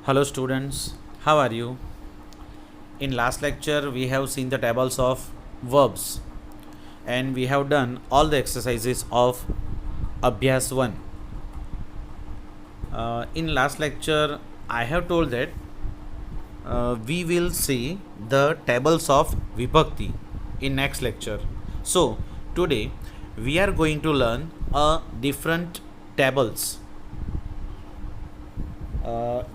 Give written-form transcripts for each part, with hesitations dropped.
Hello students, how are you? In last lecture we have seen the tables of verbs and we have done all the exercises of Abhyas 1. In last lecture I have told that we will see the tables of Vibhakti in next lecture. So today we are going to learn different tables.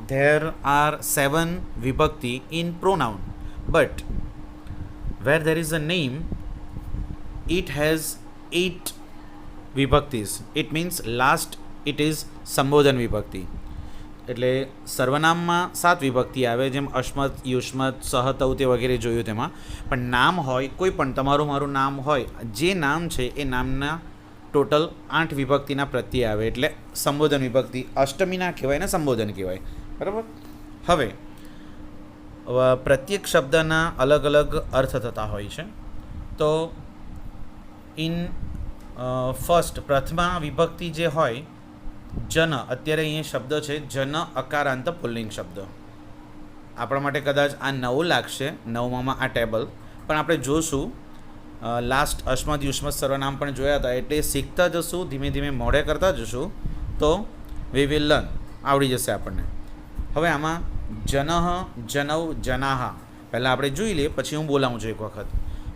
There are 7 Vibhakti in pronoun, but where there is a name, it has 8 Vibhaktis. It means last it is સંબોધન વિભક્તિ. એટલે સર્વનામમાં 7 વિભક્તિ આવે, જેમ અસ્મત, યુષ્મત, સહતૌતે વગેરે જોયું તેમાં. પણ નામ હોય, કોઈ પણ તમારું મારું નામ હોય, જે નામ છે એ નામના ટોટલ 8 વિભક્તિના પ્રત્યય આવે, એટલે સંબોધન વિભક્તિ. અષ્ટમી ના કહેવાય ને સંબોધન કહેવાય, બરાબર. હવે પ્રત્યેક શબ્દના અલગ અલગ અર્થ થતા હોય છે. તો ઇન ફર્સ્ટ પ્રથમા વિભક્તિ જે હોય જન, અત્યારે અહીંયા શબ્દ છે જન અકારાંત પુલ્લિંગ શબ્દ. આપણા માટે કદાચ આ નવું લાગશે, નવમામાં આ ટેબલ, પણ આપણે જોશું. લાસ્ટ અસ્મદ યુષ્મત સર્વનામ પણ જોયા હતા, એટલે શીખતા જશું, ધીમે ધીમે મોઢે કરતા જશું, તો વી વિલ લર્ન, આવડી જશે આપણને. હવે આમાં જનઃ, જનૌ, જનાહ પહેલાં આપણે જોઈ લઈએ, પછી હું બોલાવું છું એક વખત.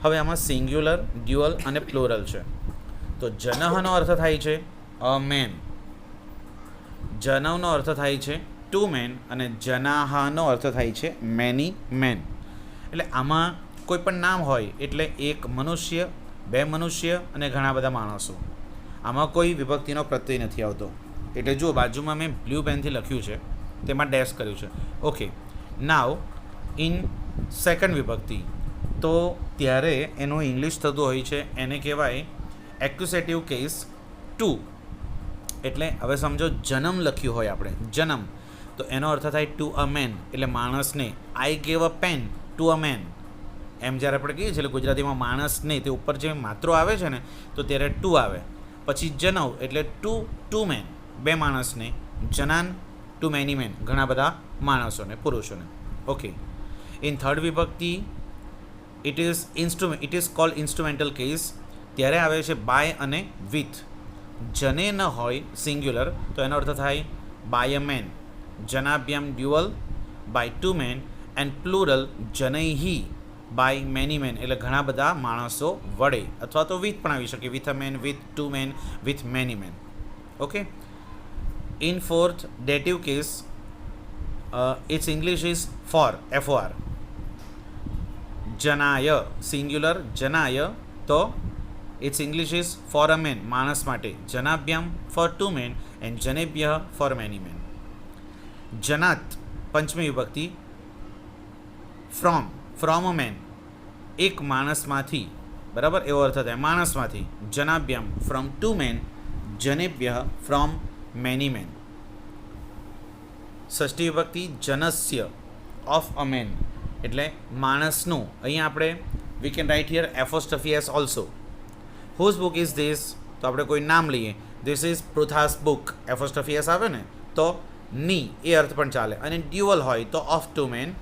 હવે આમાં સિંગ્યુલર, ડ્યુઅલ અને પ્લોરલ છે. તો જનઃનો અર્થ થાય છે અ મેન, જનવનો અર્થ થાય છે ટુ મેન, અને જનાહાનો અર્થ થાય છે મેની મેન. એટલે આમાં કોઈ પણ નામ હોય એટલે એક મનુષ્ય, બે મનુષ્ય અને ઘણા બધા માણસો. આમાં કોઈ વિભક્તિનો પ્રત્યય નથી આવતો. એટલે જુઓ, બાજુમાં મેં બ્લુ પેનથી લખ્યું છે, તેમાં ડેશ કર્યું છે. ઓકે, નાવ ઇન સેકન્ડ વિભક્તિ, તો ત્યારે એનું ઇંગ્લિશ થતું હોય છે, એને કહેવાય એક્યુસેટિવ કેસ ટુ. એટલે હવે સમજો જન્મ લખ્યું હોય આપણે, જન્મ, તો એનો અર્થ થાય ટુ અ મેન, એટલે માણસને. I gave a pen to a man, એમ જ્યારે આપણે કહીએ છીએ ગુજરાતીમાં માણસને, તે ઉપર જે માત્રો આવે છે ને, તો ત્યારે ટુ આવે. પછી જનવ એટલે ટુ મેન, બે માણસને. જનાન ટુ મેની મેન, ઘણા બધા માણસોને, પુરુષોને. ઓકે, ઇન થર્ડ વિભક્તિ it is called instrumental case. ત્યારે આવે છે બાય અને વિથ. જને ન હોય સિંગ્યુલર, તો એનો અર્થ થાય બાય અ મેન. જનાભ્યામ dual by two man, and plural જનૈહી બાય મેની મેન, એટલે ઘણા બધા માણસો વડે, અથવા તો વિથ પણ આવી શકે, with a man, with two man, with many man. Okay, in fourth dative case it's English is for, FOR. જનાય સિંગ્યુલર, જનાય, તો it's English is for a man, માણસ માટે. જનાભ્યામ ફોર ટુ મેન, એન્ડ જનેભ્ય ફોર મેની મેન. જનાત પંચમી વિભક્તિ, ફ્રોમ અ મેન, એક માણસમાંથી, બરાબર, એવો અર્થ થાય, માણસમાંથી. જનાભ્યામ ફ્રોમ ટુ મેન, જનેભ્ય ફ્રોમ મેની મેન. ષષ્ઠી વિભક્તિ જનસ્ય, ઓફ અ મેન, એટલે માણસનું. અહીંયા આપણે we can write here apostrophe s also. Whose book is this, તો આપણે કોઈ નામ લઈએ, this is Pritha's book, apostrophe s આવે ને, તો ની, એ અર્થ પણ ચાલે. અને ડ્યુઅલ હોય તો ઓફ ટુ મેન,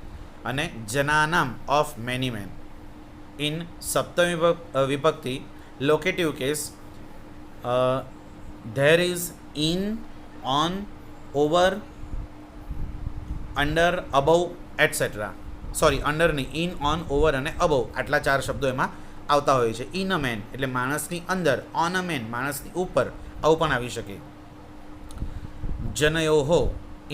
અને જનાનામ ઓફ મેની મેન. ઇન સપ્તમી વિભક્તિ locative case, there is in, on, over, under, above, et cetera. Sorry, under નહીં, ઇન, ઓન, ઓવર અને અબવ, આટલા 4 શબ્દો એમાં આવતા હોય છે. ઇન અ મેન એટલે માણસની અંદર, ઓન અ મેન માણસની ઉપર, આવું પણ આવી શકે. જનયોહો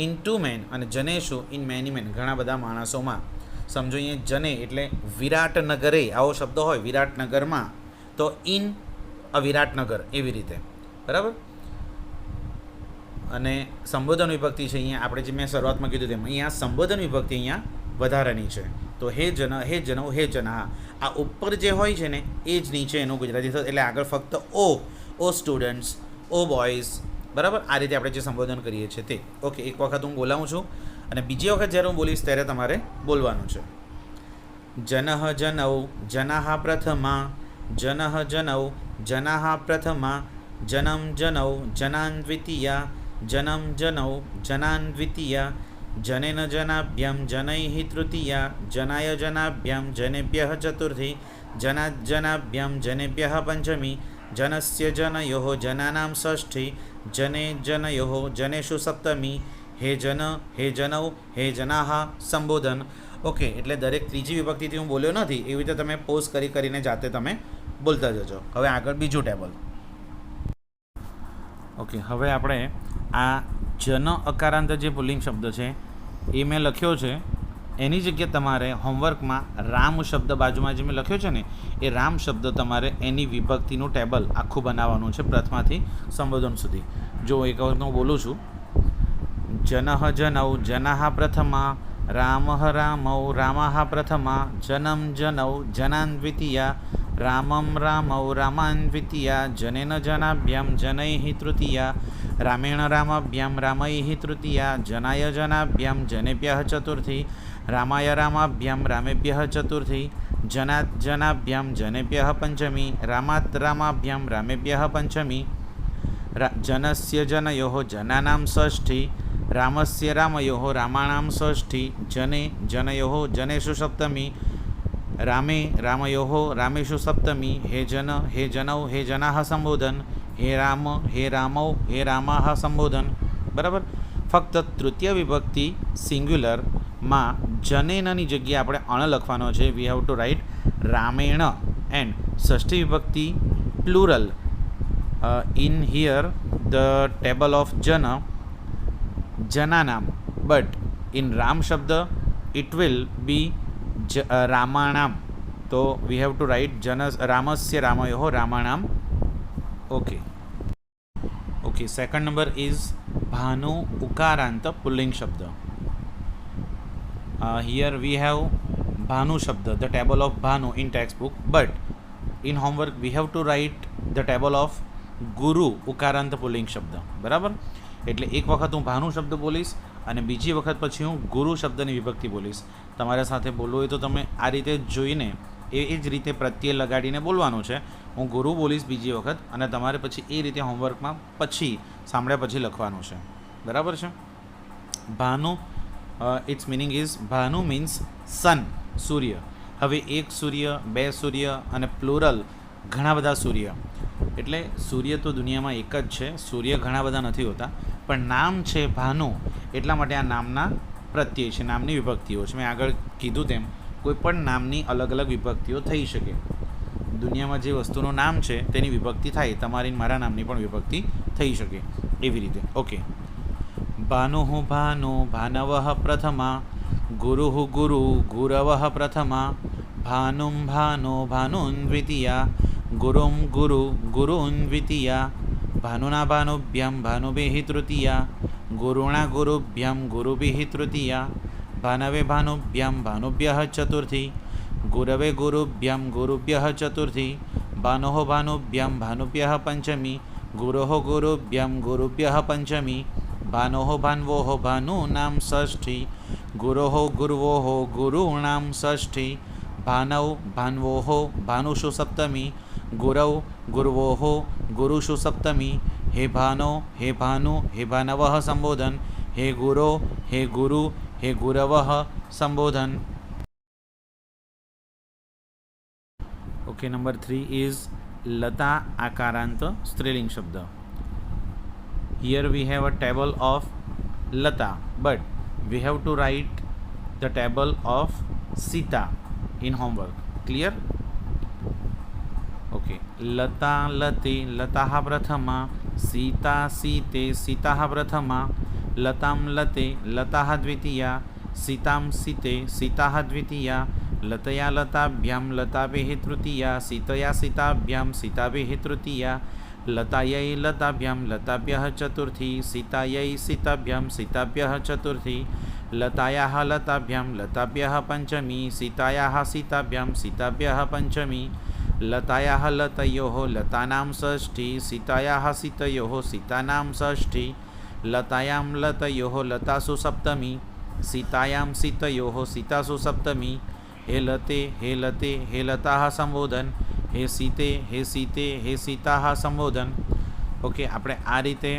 ઇન ટુ મેન, અને જનેશુ ઇન મેની મેન, ઘણા બધા માણસોમાં. સમજો અહીંયા જને એટલે વિરાટનગરે, આવો શબ્દ હોય વિરાટનગરમાં, તો ઇન અ વિરાટનગર, એવી રીતે, બરાબર. અને સંબોધન વિભક્તિ છે અહીંયા, આપણે જે મેં શરૂઆતમાં કીધું તેમ, અહીંયા સંબોધન વિભક્તિ અહીંયા વધારાની છે. તો હે જન, હે જનૌ, હે જનાહ, આ ઉપર જે હોય છે ને એ જ નીચે એનું ગુજરાતી થતું, એટલે આગળ ફક્ત ઓ સ્ટુડન્ટ્સ, ઓ બોયઝ, બરાબર. આ રીતે આપણે જે સંબોધન કરીએ છીએ તે. ઓકે, એક વખત હું બોલાવું છું, અને બીજી વખત જ્યારે હું બોલીશ ત્યારે તમારે બોલવાનું છે. જનઃ જનૌ, જનાહ પ્રથમા, જનઃ જનૌ, જનાહ પ્રથમા, જનમ જનૌ, જનાન દ્વિતીયા, જનમ જનૌ, જનાન દ્વિતીયા, जनेन जनाभ्यां जनैः तृतीया जनाय जनाभ्यां जनेभ्यः चतुर्थी जनात् जनाभ्यां जनेभ्यः पंचमी जनस्य जनयोः जनानां षष्ठी जने जनयोः जनेषु सप्तमी हे जन हे जनौ हे जनाः संबोधन. ओके, એટલે દરેક ત્રીજી વિભક્તિથી હું બોલ્યો નથી, એવી રીતે તમે પોઝ કરીને જાતે તમે બોલતા જજો. હવે આગળ બીજું ટેબલ. ઓકે, હવે આપણે આ જન અકારાંત જે પુલ્લિંગ શબ્દ છે એ મેં લખ્યો છે, એની જગ્યાએ તમારે હોમવર્કમાં રામ શબ્દ બાજુમાં જે મેં લખ્યો છે ને એ રામ શબ્દ તમારે એની વિભક્તિનું ટેબલ આખું બનાવવાનું છે પ્રથમાથી સંબોધન સુધી. જો એક વખત હું બોલું છું. जनः जनौ जनाः प्रथमा रामः रामौ रामाः प्रथमा जनं जनौ जनान् द्वितीया रामं रामौ रामान् द्वितीया जनेन जनाभ्यां जनैः तृतीया रामेण रामाभ्यां रामैः तृतीया जनाय जनाभ्यां जनेभ्यः चतुर्थी रामाय रामाभ्यां रामेभ्यः चतुर्थी जनात् जनाभ्यां जनेभ्यः पंचमी रामात् रामाभ्यां रामेभ्यः पंचमी जनस्य जनयोः जनानां षष्ठी रामस्य रामयोः रामाणां षष्ठी जने जनयोः जनेषु सप्तमी रामे रामयोः रामेषु सप्तमी हे जन हे जनौ हे जनाः संबोधन हे राम हे रामौ हे रामाः संबोधन. बराबर. फक्त तृतीय विभक्ति सिंग्युलर में जनेननी जग्याए आपणे अण लखवानो छे. वी हेव टू राइट रामेण एंड षष्ठी विभक्ति plural in here the table of jana jananam, but in ram shabda it will be ramanam, so we have to write janas ramasya ramayoh ramanam. Okay, okay, second number is bhanu ukaranta pulling shabda. Here we have bhanu shabda, the table of bhanu in textbook, but in homework we have to write the table of ગુરુ ઉકારાંત પુલ્લિંગ શબ્દ. બરાબર. એટલે એક વખત હું ભાનુ શબ્દ બોલીશ અને બીજી વખત પછી હું ગુરુ શબ્દની વિભક્તિ બોલીશ. તમારા સાથે બોલવું હોય તો તમે આ રીતે જોઈને એ જ રીતે પ્રત્યય લગાડીને બોલવાનું છે. હું ગુરુ બોલીશ બીજી વખત અને તમારે પછી એ રીતે હોમવર્કમાં પછી સાંભળ્યા પછી લખવાનું છે. બરાબર છે. ભાનુ, ઇટ્સ મિનિંગ ઇઝ ભાનુ મીન્સ સન, સૂર્ય. હવે એક સૂર્ય, બે સૂર્ય અને પ્લુરલ ઘણા બધા સૂર્ય. એટલે સૂર્ય તો દુનિયામાં એક જ છે, સૂર્ય ઘણા બધા નથી હોતા, પણ નામ છે ભાનુ એટલા માટે આ નામના પ્રત્યય છે, નામની વિભક્તિઓ છે. મેં આગળ કીધું તેમ કોઈ પણ નામની અલગ અલગ વિભક્તિઓ થઈ શકે. દુનિયામાં જે વસ્તુનું નામ છે તેની વિભક્તિ થાય, તમારી મારા નામની પણ વિભક્તિ થઈ શકે એવી રીતે. ઓકે. ભાનુઃ ભાનુ ભાનવઃ પ્રથમા ગુરુઃ ગુરુ ગુરવઃ પ્રથમા ભાનું ભાનો ભાનુન દ્વિતીયા गुरुं गुरु गुरून् द्वितीया भानुना भानुभ्यां भानुभिः तृतीया गुरुणा गुरुभ्यां गुरुभिः तृतीया भानवे भानुभ्यां भानुभ्यः चतुर्थी गुरवे गुरुभ्यां गुरुभ्यः चतुर्थी भानोः भानुभ्यां भानुभ्यः पंचमी गुरोः गुरुभ्यां गुरुभ्यः पंचमी भानोः भान्वोः भानूनां षष्ठी गुरोः गुर्वोः गुरूणां षष्ठी भानौ भान्वोः भानुषु सप्तमी गुरौ गुर्वोः गुरुषु सप्तमी हे भानो हे भानु हे भानवः संबोधन हे गुरो हे गुरु हे गुरवः संबोधन. ओके, नंबर 3 is लता आकारांत स्त्रीलिंग शब्द. Here we have a table of lata, but we have to write the table of Sita in homework. Clear? Okay. लता लते लताः प्रथमा सीता सीते सीताः प्रथमा लतां लते लताः द्वितीया सीतां सीते सीताः द्वितीया लतया लताभ्यां लताभिः तृतीया सीतया सीताभ्यां सीताभिः तृतीया लतायै लताभ्यां लताभ्यः चतुर्थी सीतायै सीताभ्यां सीताभ्यः चतुर्थी लतायाः लताभ्यां लताभ्यः पंचमी सीतायाः सीताभ्यां सीताभ्यः पंचमी लतायाः लतयोः लतानां षष्ठी सीतायाः सीतयोः सीतानां षष्ठी लतायां लतयोः लतासु सप्तमी सीतायां सीतयोः सीतासु सप्तमी हे लते हे लताः संबोधन हे सीते हे सीताः संबोधन. ओके, આપણે આ રીતે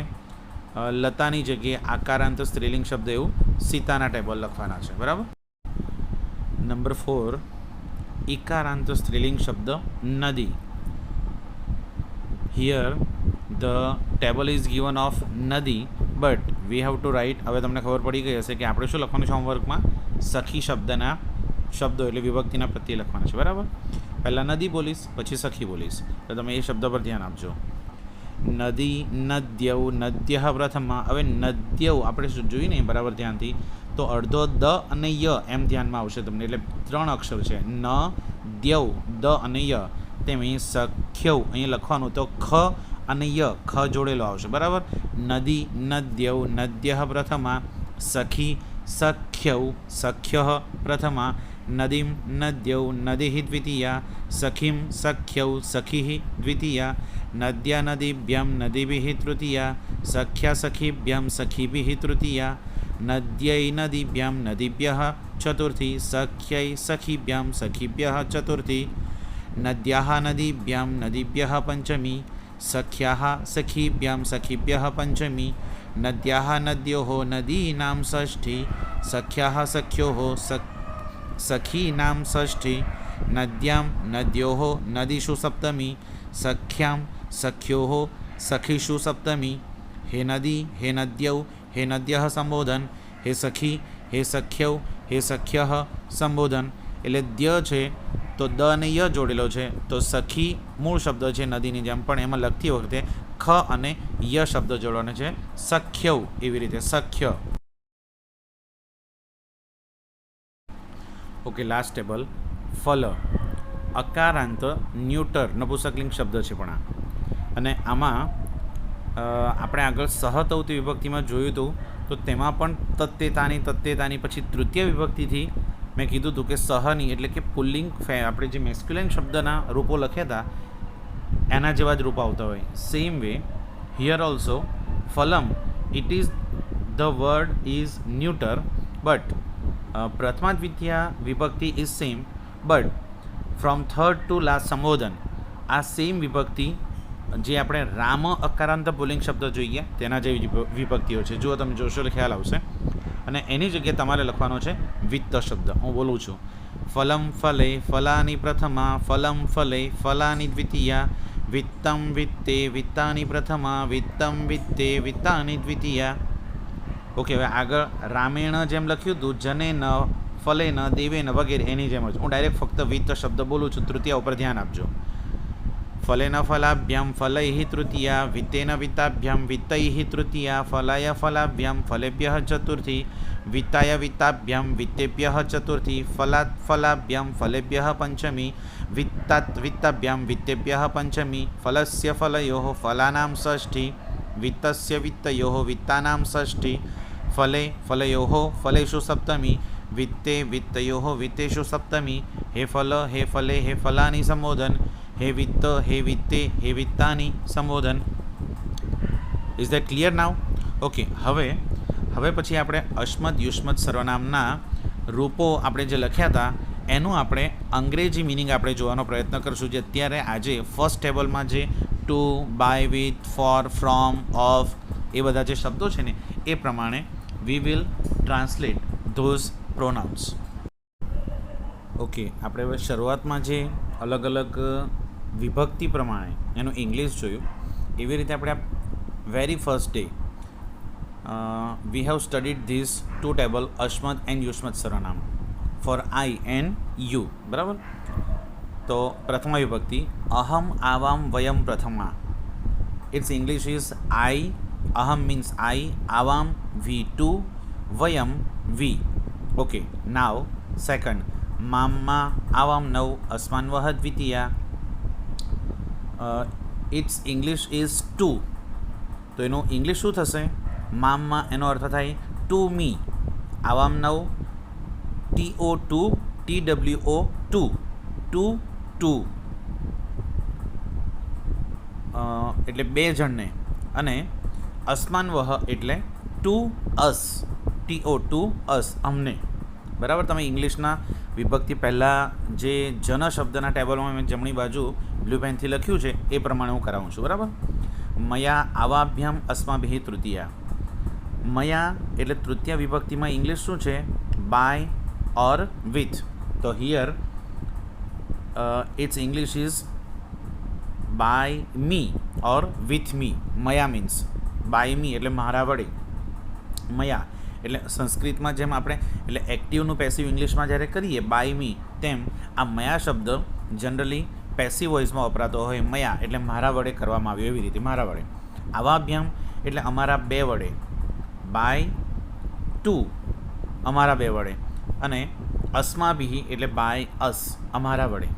લતાની જગ્યાએ આકારાંત સ્ત્રીલિંગ શબ્દ એવું સીતાના ટેબલ લખવાના છે. બરાબર. નંબર 4, ઇકારાંત સ્ત્રીલિંગ શબ્દ નદી. Here the table is given of નદી, but we have to write. હવે તમને ખબર પડી ગઈ હશે કે આપણે શું લખવાનું છે હોમવર્કમાં? સખી શબ્દના શબ્દો એટલે વિભક્તિના પ્રત્યે લખવાના છે. બરાબર. પહેલાં નદી બોલીશ, પછી સખી બોલીશ, તો તમે એ શબ્દ પર ધ્યાન આપજો. નદી, નદ્યૌ, નદ્યઃ પ્રથમા. હવે નદ્યૌ આપણે જોઈને બરાબર ધ્યાનથી, તો અડધો દ અને ય એમ ધ્યાનમાં આવશે તમને, એટલે 3 અક્ષર છે. ન, દ્યૌ, દ અને ય. તેમ અહીં સખ્યૌ અહીં લખવાનું, તો ખ અને ય, ખ જોડેલો આવશે. બરાબર. નદી, નદ્યૌ, નદ્યઃ પ્રથમા. સખી, સખ્યૌ, સખ્યઃ પ્રથમા. નદીમ, નદ્યૌ, નદીઃ દ્વિતીયા. સખીમ, સખ્યૌ, સખીઃ દ્વિતીયા. નદ્યા, નદીભ્યમ, નદીભિઃ તૃતીયા. સખ્યા, સખીભ્યમ, સખીભિઃ તૃતીયા. નદ્यै, નદીભ્યામ, નદીભ્યઃ ચતુર્થી. સખ્यै, સખીભ્યામ, સખીભ્યઃ ચતુર્થી. નદ્યાઃ, નદીભ્યામ, નદીભ્યઃ પંચમી. સખ્યાઃ, સખીભ્યામ, સખીભ્યઃ પંચમી. નદ્યાઃ, નદ્યોઃ, નદીનામ ષષ્ઠી. સખ્યાઃ, સખ્યોઃ, સખીનામ ષષ્ઠી. નદ્યામ, નદ્યોઃ, નદીષુ સપ્તમી. સખ્યામ, સખ્યોઃ, સખીષુ સપ્તમી. હે નદી, હે નદ્યૌ, હે નદ્યઃ સંબોધન. હે સખી, હે સખ્યૌ, હે સખ્યઃ સંબોધન. એટલે દ્ય છે તો દ અને ય જોડેલો છે, તો સખી મૂળ શબ્દ છે નદીની જેમ, પણ એમાં લખતી વખતે ખ અને ય શબ્દ જોડવાનો છે. સખ્યૌ એવી રીતે સખ્ય. ઓકે, લાસ્ટ ટેબલ ફલ. અકારાંત ન્યુટર નપુંસકલિંગ શબ્દ છે પણ આ, અને આમાં આપણે આગળ સહતૌતી વિભક્તિમાં જોયું હતું, તો તેમાં પણ તત્તેતાની પછી તૃતીય વિભક્તિથી મેં કીધું હતું કે સહની એટલે કે પુલ્લિંગ આપણે જે મેસ્ક્યુલાઇન શબ્દના રૂપો લખ્યા હતા એના જેવા જ રૂપ આવતા હોય. સેમ વે હિયર ઓલ્સો ફલમ, it is the word is neuter, but પ્રથમા દ્વિતીયા વિભક્તિ is same, but from third to last સંબોધન આ સેમ વિભક્તિ જે આપણે રામ અકારાંત પુલ્લિંગ શબ્દ જોઈએ તેના જેવી વિભક્તિઓ છે. જુઓ, તમે જોશો એટલે ખ્યાલ આવશે. અને એની જગ્યાએ તમારે લખવાનો છે વિત્ત શબ્દ. હું બોલું છું. ફલમ ફલે, ફલાની પ્રથમા. ફલમ ફલે, ફલાની દ્વિતીયા. વિત્તમ વિત્તે, વિત્તાની પ્રથમા. વિત્તમ વિત્તે, વિત્તાની દ્વિતીયા. ઓકે, હવે આગળ રામેણ જેમ લખ્યું હતું, જનેન, ફલેન, દેવેન વગેરે એની જેમ જ હું ડાયરેક્ટ ફક્ત વિત્ત શબ્દ બોલું છું. તૃતીયા ઉપર ધ્યાન આપજો. ફલેન ફલાભ્યામ ફલૈઃ તૃતીયા. વિત્તેન વિત્તાભ્યામ વિત્તૈઃ તૃતીયા. ફલાય ફલાભ્યામ ફલેભ્યઃ ચતુર્થી. વિત્તાય વિત્તાભ્યામ વિત્તેભ્યઃ ચતુર્થી. ફલાત ફલાભ્યામ ફલેભ્યઃ પંચમી. વિત્તાત વિત્તાભ્યામ વિત્તેભ્યઃ પંચમી. ફલસ્ય ફલયોઃ ફલાનામ ષષ્ઠી. વિત્તસ્ય વિત્તયોઃ વિત્તાનામ ષષ્ઠી. ફલે ફલયોઃ ફલેષુ સપ્તમી. વિત્તે વિત્તયોઃ વિત્તેષુ સપ્તમી. હે ફલ, હે ફલે, હે ફલાની સંબોધન. હે વિત્ત, હે વિત્તે, હે વિત્તાની સંબોધન. Is that clear now? Okay, હવે પછી આપણે અસ્મદ યુષ્મદ સર્વનામના રૂપો આપણે જે લખ્યા હતા એનું આપણે અંગ્રેજી મિનિંગ આપણે જોવાનો પ્રયત્ન કરશું. જે અત્યારે આજે ફર્સ્ટ ટેબલમાં જે to, by, with, for, from, of એ બધા જે શબ્દો છે ને એ પ્રમાણે we will translate those pronouns. Okay, આપણે હવે શરૂઆતમાં જે અલગ અલગ વિભક્તિ પ્રમાણે એનું ઇંગ્લિશ જોયું, એવી રીતે આપણે very first day we have studied this two table અસ્મદ એન્ડ યુષ્મદ સર્વનામ ફોર આઈ એન્ડ યુ. બરાબર. તો પ્રથમા વિભક્તિ અહમ, આવામ, વયમ પ્રથમા. It's English is I. અહમ મીન્સ આઈ, આવામ વી ટુ, વયમ વી. ઓકે, નાવ સેકન્ડ મામ્મા, આવામ નવ, અસ્માન વહ દ્વિતીયા. It's English is to. તો એનું ઇંગ્લિશ શું થશે? મામ્મા એનો અર્થ થાય ટુ મી. આવામ નવ, TO2 TWO2 ટુ ટુ એટલે બે જણને. અને અસ્માન વહ એટલે ટુ અસ, TO2 અસ અમને. બરાબર. તમે ઇંગ્લિશના વિભક્તિ પહેલાં જે જન શબ્દના ટેબલમાં મેં જમણી બાજુ બ્લુ પેનથી લખ્યું છે એ પ્રમાણે હું કરાવું છું. બરાબર. મયા આવાભ્યામ અસ્માભિઃ તૃતીયા. મયા એટલે તૃતીય વિભક્તિમાં ઇંગ્લિશ શું છે? By or with. તો here it's English is by me or with me. મયા મીન્સ બાય મી એટલે મારા વડે. મયા એટલે સંસ્કૃતમાં જેમ આપણે એટલે એક્ટિવનું પેસિવ ઇંગ્લિશમાં જ્યારે કરીએ બાય મી, તેમ આ મયા શબ્દ જનરલી પેસિવ વોઇસમાં વપરાતો હોય. મયા એટલે મારા વડે કરવામાં આવ્યો, એવી રીતે મારા વડે. આવાભ્યામ એટલે અમારા બે વડે. બાય ટુ અમારા બે વડે. અને અસ્માભિ એટલે બાય અસ અમારા વડે.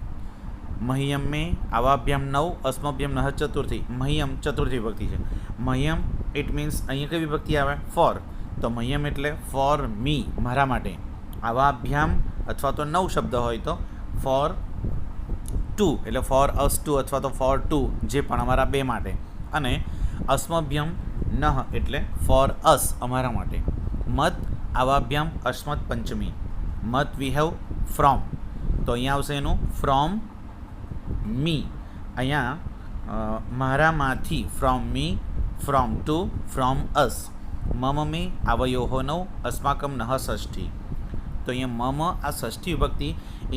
મહ્યમ મેં આવાભ્યામ 9, અસ્મભ્યામ નહ ચતુર્થી. મહ્યમ ચતુર્થી વિભક્તિ છે. મહ્યમ ઇટ મીન્સ અહીંયા કઈ વિભક્તિ આવે? ફોર. તો મહ્યમ એટલે ફોર મી મારા માટે. આવાભ્યામ અથવા તો 9 શબ્દ હોય તો ફોર ટુ એટલે ફોર અસ ટુ અથવા તો ફોર ટુ જે પણ અમારા બે માટે. અને અસ્મભ્યમ નહ એટલે ફોર અસ અમારા માટે. મત આવાભ્યામ અસ્મત પંચમી. મત વી હેવ ફ્રોમ. તો અહીંયા આવશે એનું ફ્રોમ મી. અહીંયા મારામાંથી from me, from two, from us. મમ મે આવયોહો 9, અસ્માકમ નહ ષષ્ઠી. તો અહીંયા મમ આ ષષ્ઠી વિભક્તિ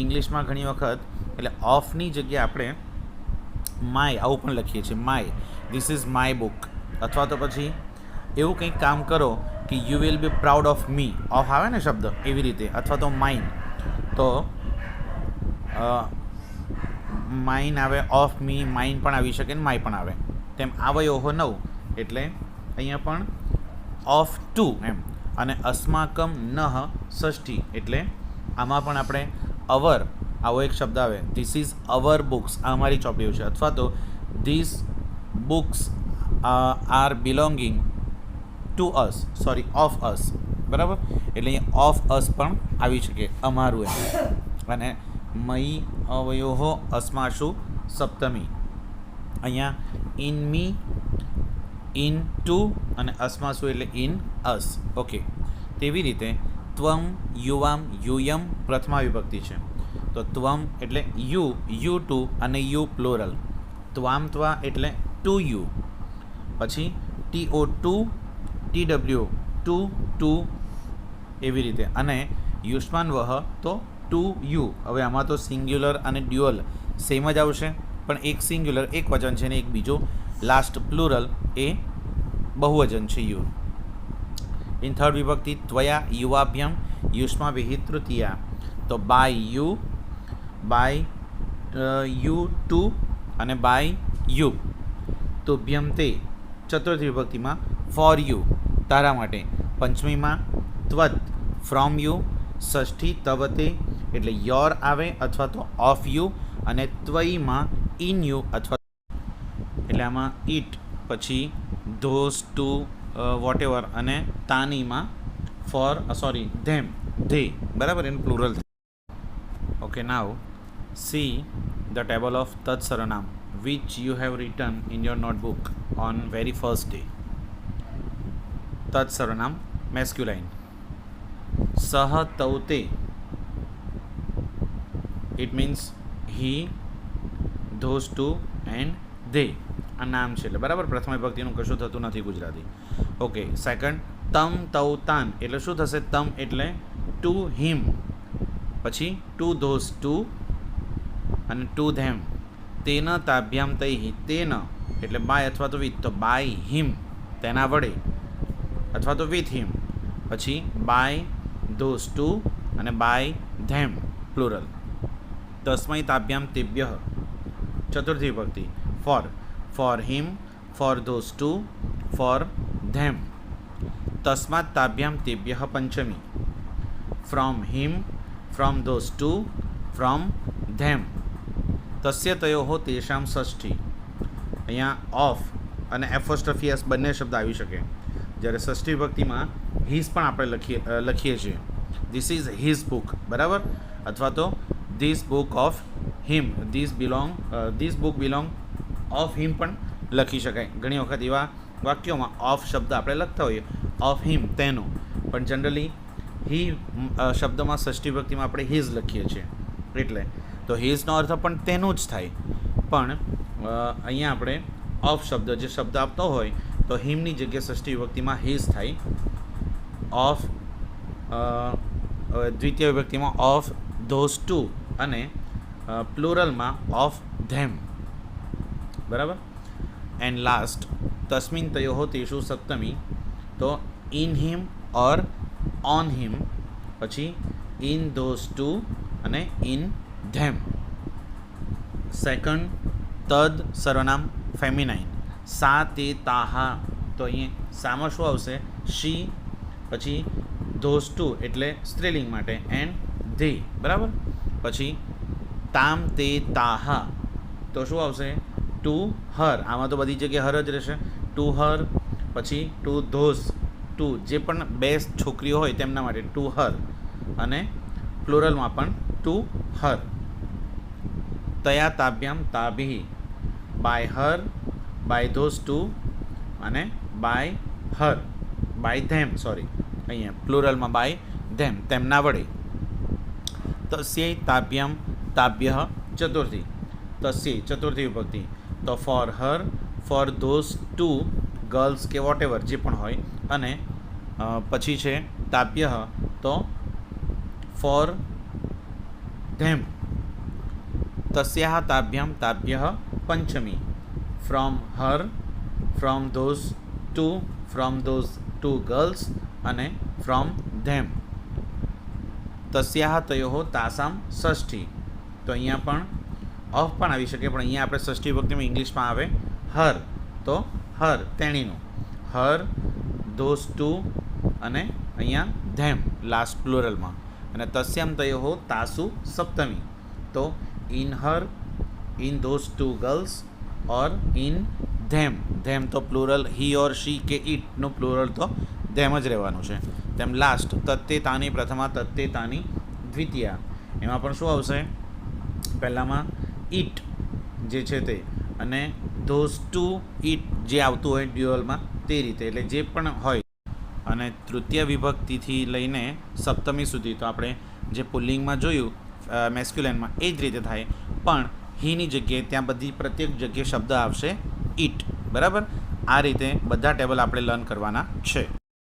ઇંગ્લિશમાં ઘણી વખત એટલે ઓફની જગ્યાએ આપણે માય આવું પણ લખીએ છીએ. My, this is my book. અથવા તો પછી એવું કંઈક કામ કરો કે you will be proud of me. Of આવે ને શબ્દ એવી રીતે. અથવા તો માઇન, તો માઇન આવે, ઓફ મી, માઇન પણ આવી શકે ને માય પણ આવે. તેમ આવયોહો 9 એટલે અહીંયા પણ ઓફ ટુ એમ. અને અસ્માકમ નહ ષષ્ઠી એટલે આમાં પણ આપણે અવર આવો એક શબ્દ આવે. ધીસ ઇઝ અવર બુક્સ, આ અમારી ચોપડીઓ છે. અથવા તો this books are belonging to us, sorry of us. બરાબર, એટલે અહીંયા ઓફ અસ પણ આવી શકે, અમારું એમ. અને મયી અવયોહો અસ્માશુ સપ્તમી. અહીંયા ઇન મી, ઇન ટુ અને અસ્માસુ એટલે ઇન અસ. ઓકે, તેવી રીતે ત્વમ, યુવામ, યુયમ પ્રથમા વિભક્તિ છે. તો ત્વમ એટલે યુ, યુ ટુ અને યુ પ્લોરલ. ત્વામ ત્વા એટલે ટુ યુ. પછી ટીઓ ટુ, ટીડબ્લ્યુ ટુ, ટુ એવી રીતે. અને યુષ્માન વહ તો ટુ યુ. હવે આમાં તો સિંગ્યુલર અને ડ્યુઅલ સેમ જ આવશે, પણ એક સિંગ્યુલર એક વચન છે ને એક બીજો લાસ્ટ પ્લુરલ એ બહુવચન છે યુ. ઇન થર્ડ વિભક્તિ ત્વયા યુવાભ્યામ યુષ્મા વિહિત તૃતીયા. તો બાય યુ ટુ અને બાય યુ. તુભ્યમ તે ચતુર્થ વિભક્તિમાં ફોર યુ તારા માટે. પંચમીમાં ત્વત ફ્રોમ યુ. ષષ્ઠી તવતે એટલે યોર આવે અથવા તો ઓફ યુ. અને ત્વયીમાં ઇન યુ અથવા એટલે આમાં ઇટ, પછી ધોઝ ટુ વોટ એવર. અને તાનીમાં ફોર ધેમ ધે. બરાબર, એનું plural. Okay, now see the table of તત્સર્વનામ which you have written in your notebook on very first day. તત્સર્વનામ masculine. સહ તૌતે it means he, those two and they. આ નામ છે એટલે બરાબર, પ્રથમ વિભક્તિનું કશું થતું નથી ગુજરાતી. ઓકે, સેકન્ડ તમ તૌ તાન એટલે શું થશે? તમ એટલે ટુ હિમ, પછી ટુ ધોઝ ટુ અને ટુ ધેમ. તેન તાભ્યામ તૈહિ, તેન એટલે બાય અથવા તો વિથ. તો બાય હિમ તેના વડે અથવા તો વિથ હિમ. પછી બાય ધોઝ ટુ અને બાય ધેમ પ્લુરલ. તસ્મૈ તાભ્યામ તેભ્યઃ ચતુર્થી વિભક્તિ. For him, for those two, for them. તસ્માત તાભ્યામ તેભ્યઃ પંચમી. From him, from those two, from them. તસ્ય તયોઃ તેષામ ષષ્ઠી. અહીંયા ઓફ અને એફોસ્ટ્રોફી બંને શબ્દ આવી શકે. જ્યારે ષષ્ઠી વિભક્તિમાં હિઝ પણ આપણે લખીએ છીએ. ધીસ ઇઝ હિઝ બુક, બરાબર. અથવા તો this book of him, this book belong of him પણ લખી શકાય. ઘણી વખત એવા વાક્યોમાં ઓફ શબ્દ આપણે લખતા હોઈએ, ઓફ હિમ તેનો. પણ જનરલી હી શબ્દમાં ષષ્ઠી વિભક્તિમાં આપણે હિઝ લખીએ છીએ. એટલે તો હિઝનો અર્થ પણ તેનું જ થાય. પણ અહીંયા આપણે ઓફ શબ્દ જે શબ્દ આપતો હોય તો હિમની જગ્યાએ ષષ્ઠી વિભક્તિમાં હિઝ થાય. ઓફ દ્વિતીય વિભક્તિમાં ઓફ ધોઝ ટુ અને પ્લુરલમાં ઓફ ધેમ. બરાબર. એન્ડ લાસ્ટ તસ્મિન તયોઃ તેષુ સપ્તમી, તો in him or on him, પછી ઇન ધોઝ ટુ અને ઇન ધેમ. સેકન્ડ તદ સર્વનામ ફેમિનાઇન. સા તે તાહા, તો અહીંયા સામાં શું આવશે? શી. પછી ધોઝ ટુ એટલે સ્ત્રીલિંગ માટે એન્ડ ધે. બરાબર. પછી તામ તે તાહા, તો શું આવશે? To her. આમાં તો બધી જગ્યાએ હર જ રહેશે. To her. પછી ટુ ધોઝ ટુ, જે પણ બે છોકરીઓ હોય તેમના માટે ટુ હર, અને પ્લુરલમાં પણ ટુ હર. તયા તાભ્યામ તાભિ, by her, by those two અને by her, by them. Sorry, અહીંયા પ્લુરલમાં બાય ધેમ, તેમના વડે. તસ્યૈ તાભ્યામ તાભ્ય ચતુર્થી. તસ્યૈ ચતુર્થી વિભક્તિ, તો for her, for those two girls કે વોટ એવર જે પણ હોય, અને પછી છે તાભ્ય, તો ફોર ધેમ. તસ્યાહ તાભ્યામ તાભ્ય પંચમી, from her, from those two, from those two girls અને ફ્રોમ ધેમ. તસ્યાહ તયોઃ તાસામ ષષ્ઠી, તો અહીંયા પણ ઓફ પણ આવી શકે, પણ અહીંયા આપણે ષષ્ઠી વિભક્તિમાં ઇંગ્લિશમાં આવે હર, તો હર તેણીનું. હર, ધોઝ ટુ અને અહીંયા ધેમ લાસ્ટ પ્લુરલમાં. અને તસ્યામ તયોઃ તાસુ સપ્તમી, તો in her, in those two girls or in them. Them તો પ્લુરલ હી ઓર શી કે ઇટનું પ્લુરલ તો ધેમ જ રહેવાનું છે. તેમ લાસ્ટ તત્તે તાની પ્રથમા, તત્તે તાની દ્વિતીયા, એમાં પણ શું આવશે? પહેલામાં ઇટ જે છે તે, અને ધોઝ ટુ ઇટ જે આવતું હોય ડ્યુઅલમાં તે રીતે, એટલે જે પણ હોય. અને તૃતીય વિભક્તિથી લઈને સપ્તમી સુધી તો આપણે જે પુલ્લિંગમાં જોયું મેસ્ક્યુલેનમાં એ જ રીતે થાય, પણ હીની જગ્યાએ ત્યાં બધી પ્રત્યેક જગ્યાએ શબ્દ આવશે ઇટ. બરાબર. આ રીતે બધા ટેબલ આપણે લર્ન કરવાના છે.